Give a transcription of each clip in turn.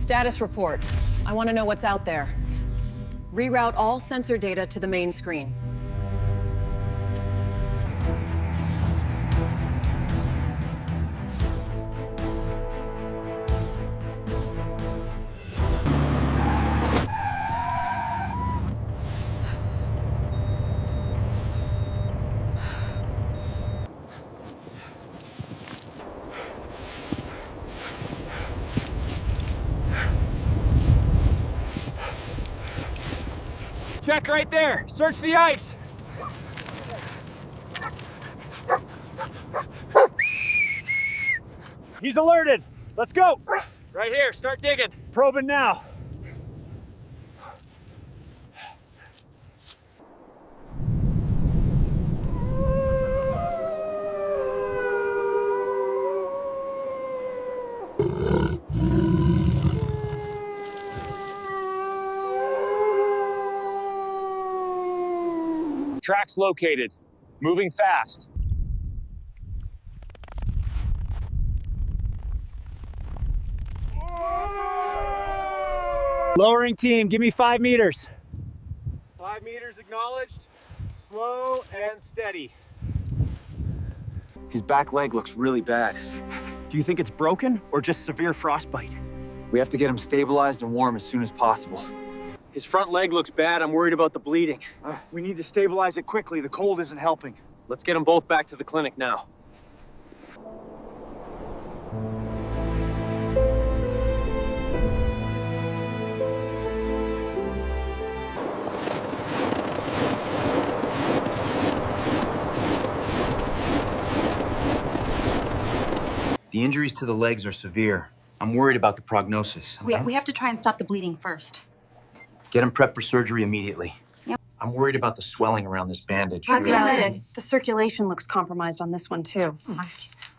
Status report. I want to know what's out there. Reroute all sensor data to the main screen. Check right there. Search the ice. He's alerted. Let's go. Right here. Start digging. Probing now. Tracks located. Moving fast. Lowering team, give me 5 meters. 5 meters acknowledged. Slow and steady. His back leg looks really bad. Do you think it's broken or just severe frostbite? We have to get him stabilized and warm as soon as possible. His front leg looks bad. I'm worried about the bleeding. We need to stabilize it quickly. The cold isn't helping. Let's get them both back to the clinic now. The injuries to the legs are severe. I'm worried about the prognosis. We have to try and stop the bleeding first. Get him prepped for surgery immediately. Yep. I'm worried about the swelling around this bandage. The circulation looks compromised on this one, too.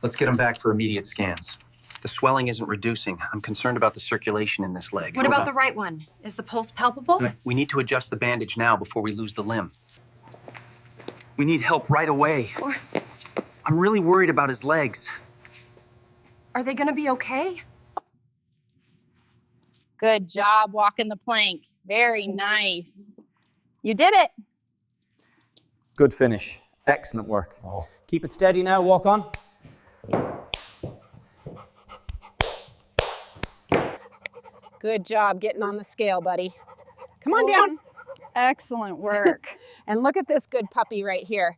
Let's get him back for immediate scans. The swelling isn't reducing. I'm concerned about the circulation in this leg. What about the right one? Is the pulse palpable? We need to adjust the bandage now before we lose the limb. We need help right away. I'm really worried about his legs. Are they gonna be okay? Good job walking the plank. Very nice. You did it. Good finish. Excellent work. Keep it steady now, walk on. Good job getting on the scale, buddy. Come on down. Excellent work. And look at this good puppy right here.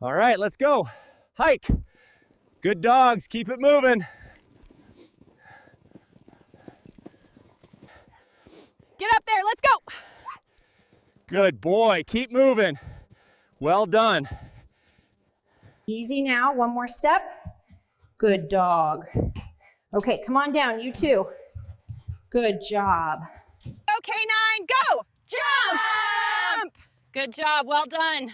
All right, let's go. Hike. Good dogs, keep it moving. Get up there, let's go. Good boy, keep moving. Well done. Easy now, one more step. Good dog. Okay, come on down, you too. Good job. Okay, 9, go. Jump! Good job, well done.